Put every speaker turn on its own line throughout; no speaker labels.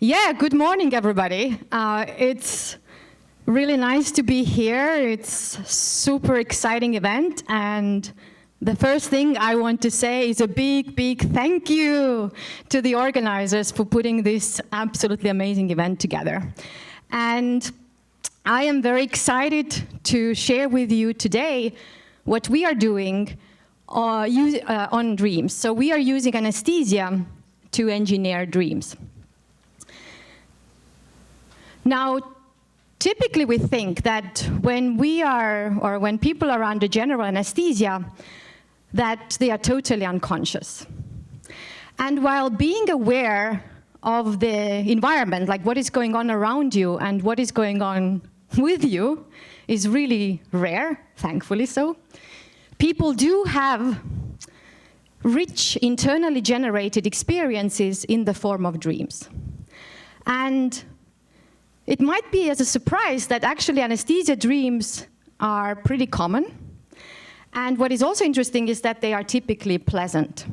Yeah, good morning, everybody. It's really nice to be here. It's a super exciting event, and the first thing I want to say is a big, big thank you to the organizers for putting this absolutely amazing event together. And I am very excited to share with you today what we are doing on dreams. So we are using anesthesia to engineer dreams. Now, typically we think that when when people are under general anesthesia, that they are totally unconscious. And while being aware of the environment, like what is going on around you and what is going on with you, is really rare, thankfully so, people do have rich internally generated experiences in the form of dreams. And it might be as a surprise that actually anesthesia dreams are pretty common. And what is also interesting is that they are typically pleasant.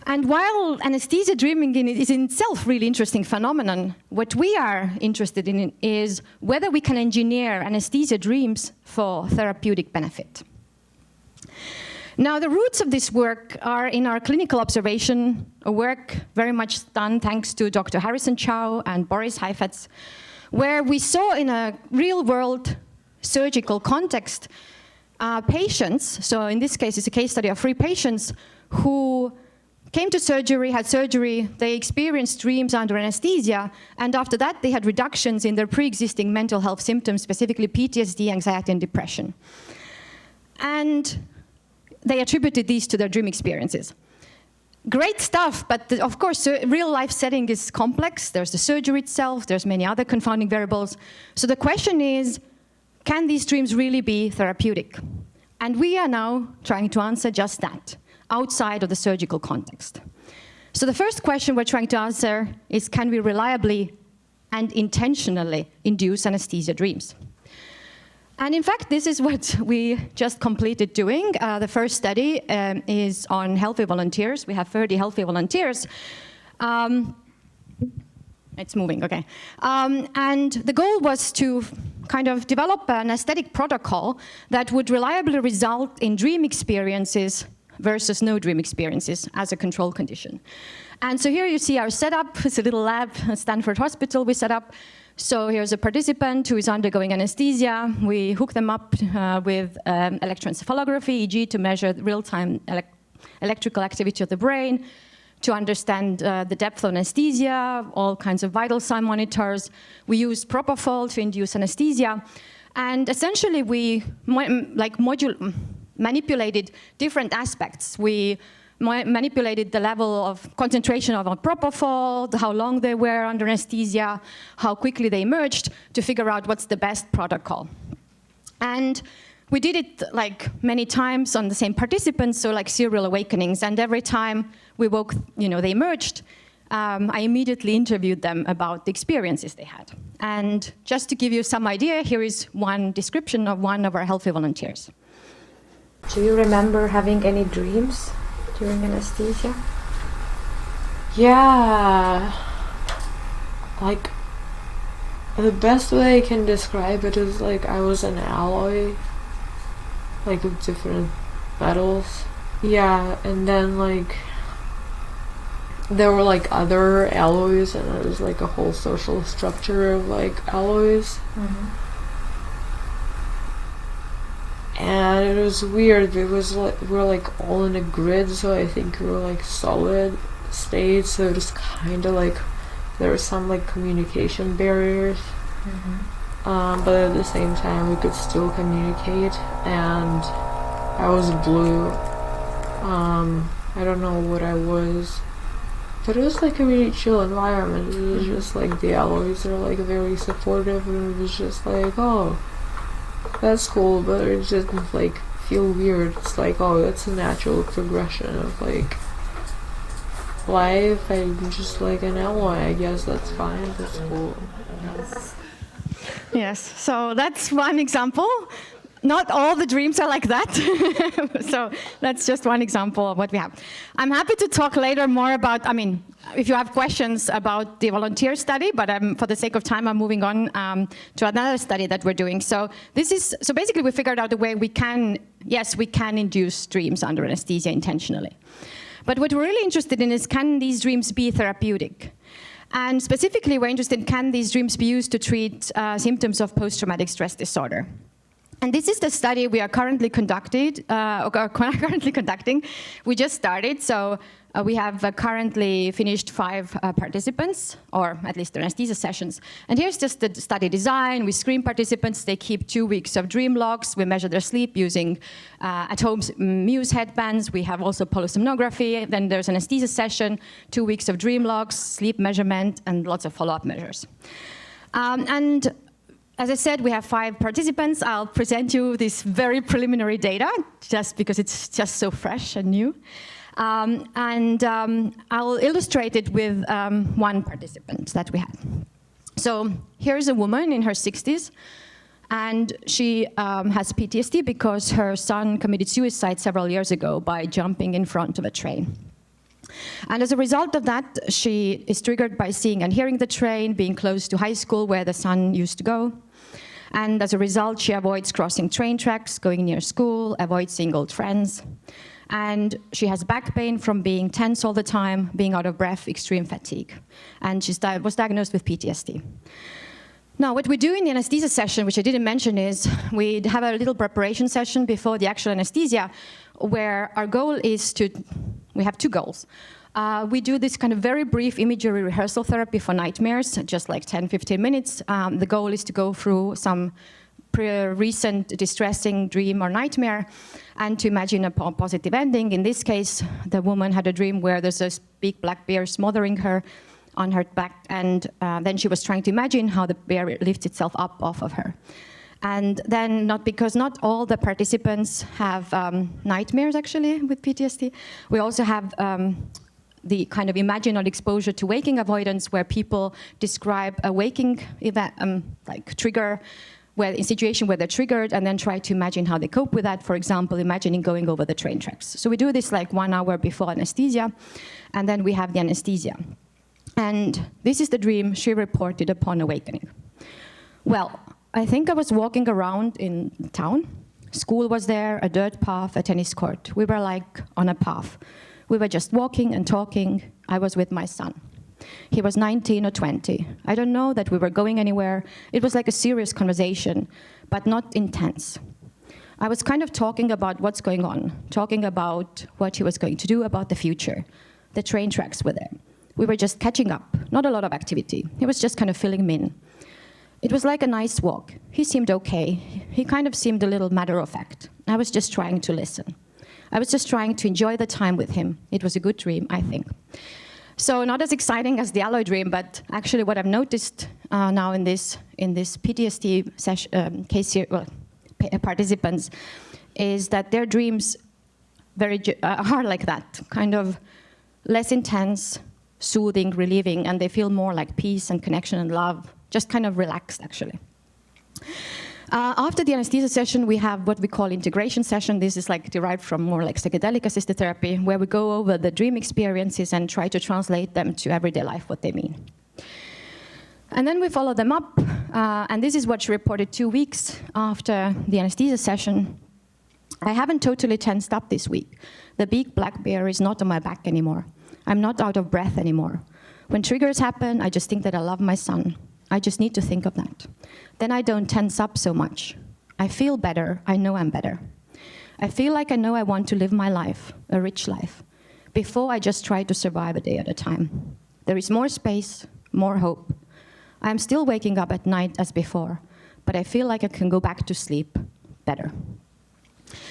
And while anesthesia dreaming is in itself a really interesting phenomenon, what we are interested in is whether we can engineer anesthesia dreams for therapeutic benefit. Now, the roots of this work are in our clinical observation, a work very much done thanks to Dr. Harrison Chow and Boris Heifetz, where we saw in a real-world surgical context patients, so in this case it's a case study of 3 patients who came to surgery, had surgery, they experienced dreams under anesthesia, and after that they had reductions in their pre-existing mental health symptoms, specifically PTSD, anxiety, and depression. And they attributed these to their dream experiences. Great stuff, but of course, real-life setting is complex. There's the surgery itself, there's many other confounding variables. So the question is, can these dreams really be therapeutic? And we are now trying to answer just that, outside of the surgical context. So the first question we're trying to answer is, can we reliably and intentionally induce anesthesia dreams? And in fact, this is what we just completed doing. The first study is on healthy volunteers. We have 30 healthy volunteers. It's moving, okay. And the goal was to kind of develop an aesthetic protocol that would reliably result in dream experiences versus no dream experiences as a control condition. And so here you see our setup. It's a little lab at Stanford Hospital we set up. So here's a participant who is undergoing anesthesia. We hook them up with electroencephalography, EEG, to measure real-time electrical activity of the brain, to understand the depth of anesthesia, all kinds of vital sign monitors. We use propofol to induce anesthesia. And essentially, we manipulated different aspects. We manipulated the level of concentration of propofol, how long they were under anesthesia, how quickly they emerged, to figure out what's the best protocol. And we did it like many times on the same participants, so like serial awakenings. And every time we woke, they emerged, I immediately interviewed them about the experiences they had. And just to give you some idea, here is one description of one of our healthy volunteers.
Do you remember having any dreams during anesthesia?
Yeah, like the best way I can describe it is like I was an alloy, like with different metals. Yeah, and then like there were like other alloys, and it was like a whole social structure of like alloys. Mm-hmm. And it was weird because we're like all in a grid, so I think we were like solid state, so it was kind of like there were some like communication barriers. Mm-hmm. But at the same time we could still communicate, and I was blue. I don't know what I was, but it was like a really chill environment. It was just like the alloys are like very supportive, and it was just like, oh, that's cool, but it just like feel weird. It's like, oh, that's a natural progression of like life. I'm just like an alloy, I guess. That's fine, that's cool.
Yes, so that's one example. Not all the dreams are like that. So that's just one example of what we have. I'm happy to talk later more about, if you have questions about the volunteer study, but for the sake of time, I'm moving on to another study that we're doing. So basically we figured out a way we can induce dreams under anesthesia intentionally. But what we're really interested in is, can these dreams be therapeutic? And specifically, we're interested in, can these dreams be used to treat symptoms of post-traumatic stress disorder? And this is the study we are currently conducting. We just started, so we have currently finished 5 participants, or at least their anesthesia sessions. And here's just the study design. We screen participants. They keep 2 weeks of dream logs. We measure their sleep using at-home Muse headbands. We have also polysomnography. Then there's an anesthesia session, 2 weeks of dream logs, sleep measurement, and lots of follow-up measures. And as I said, we have 5 participants. I'll present you this very preliminary data, just because it's just so fresh and new. I'll illustrate it with one participant that we had. So here's a woman in her 60s, and she has PTSD because her son committed suicide several years ago by jumping in front of a train. And as a result of that, she is triggered by seeing and hearing the train, being close to high school where the son used to go. And as a result, she avoids crossing train tracks, going near school, avoids seeing old friends. And she has back pain from being tense all the time, being out of breath, extreme fatigue. And she was diagnosed with PTSD. Now, what we do in the anesthesia session, which I didn't mention, is we have a little preparation session before the actual anesthesia, where our goal is we have 2 goals. We do this kind of very brief imagery rehearsal therapy for nightmares, just like 10, 15 minutes. The goal is to go through some recent distressing dream or nightmare and to imagine a positive ending. In this case, the woman had a dream where there's a big black bear smothering her on her back, and then she was trying to imagine how the bear lifts itself up off of her. And then, because not all the participants have nightmares actually with PTSD, we also have the kind of imaginal exposure to waking avoidance, where people describe a waking event, like trigger, in situation where they're triggered, and then try to imagine how they cope with that. For example, imagining going over the train tracks. So we do this like 1 hour before anesthesia, and then we have the anesthesia. And this is the dream she reported upon awakening. Well, I think I was walking around in town. School was there, a dirt path, a tennis court. We were like on a path. We were just walking and talking. I was with my son. He was 19 or 20. I don't know that we were going anywhere. It was like a serious conversation, but not intense. I was kind of talking about what's going on, talking about what he was going to do about the future. The train tracks were there. We were just catching up, not a lot of activity. He was just kind of filling me in. It was like a nice walk. He seemed okay. He kind of seemed a little matter-of-fact. I was just trying to listen. I was just trying to enjoy the time with him. It was a good dream, I think. So not as exciting as the alloy dream, but actually what I've noticed now in this PTSD session, participants, is that their dreams are like that, kind of less intense, soothing, relieving, and they feel more like peace and connection and love, just kind of relaxed, actually. After the anesthesia session, we have what we call integration session. This is like derived from more like psychedelic assisted therapy, where we go over the dream experiences and try to translate them to everyday life, what they mean. And then we follow them up, and this is what she reported 2 weeks after the anesthesia session. I haven't totally tensed up this week. The big black bear is not on my back anymore. I'm not out of breath anymore. When triggers happen, I just think that I love my son. I just need to think of that. Then I don't tense up so much. I feel better. I know I'm better. I feel like I know I want to live my life, a rich life. Before, I just try to survive a day at a time. There is more space, more hope. I am still waking up at night as before, but I feel like I can go back to sleep better.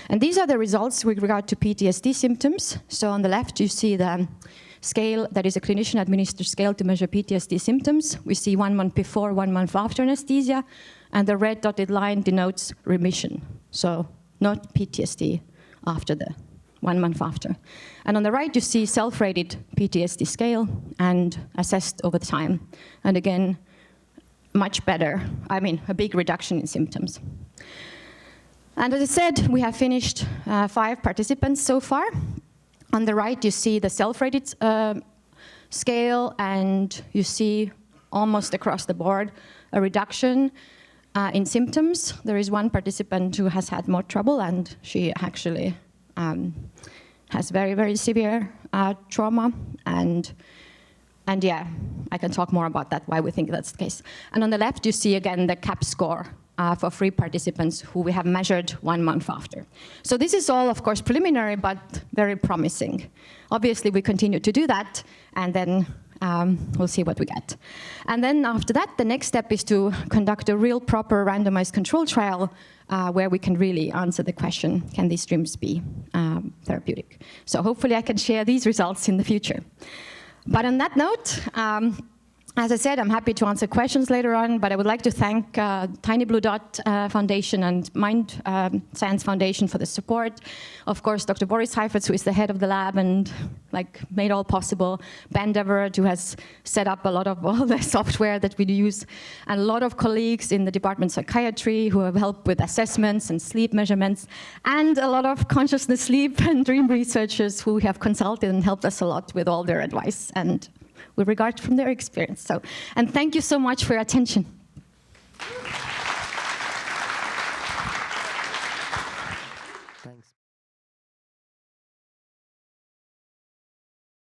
And these are the results with regard to PTSD symptoms. So on the left, you see the scale that is a clinician-administered scale to measure PTSD symptoms. We see 1 month before, 1 month after anesthesia, and the red dotted line denotes remission. So not PTSD after the 1 month after. And on the right, you see self-rated PTSD scale and assessed over time. And again, much better. I mean, a big reduction in symptoms. And as I said, we have finished 5 participants so far. On the right, you see the self-rated scale, and you see almost across the board a reduction in symptoms. There is one participant who has had more trouble, and she actually has very, very severe trauma. And yeah, I can talk more about that, why we think that's the case. And on the left, you see again the CAP score for 3 participants who we have measured 1 month after. So this is all, of course, preliminary, but very promising. Obviously, we continue to do that, and then we'll see what we get. And then after that, the next step is to conduct a real proper randomized control trial where we can really answer the question, can these streams be therapeutic? So hopefully I can share these results in the future. But on that note, as I said, I'm happy to answer questions later on, but I would like to thank Tiny Blue Dot Foundation and Mind Science Foundation for the support. Of course, Dr. Boris Heifetz, who is the head of the lab and made all possible. Ben Deverett, who has set up a lot of all the software that we use. And a lot of colleagues in the Department of Psychiatry who have helped with assessments and sleep measurements. And a lot of consciousness, sleep, and dream researchers who have consulted and helped us a lot with all their advice and with regard from their experience. And thank you so much for your attention.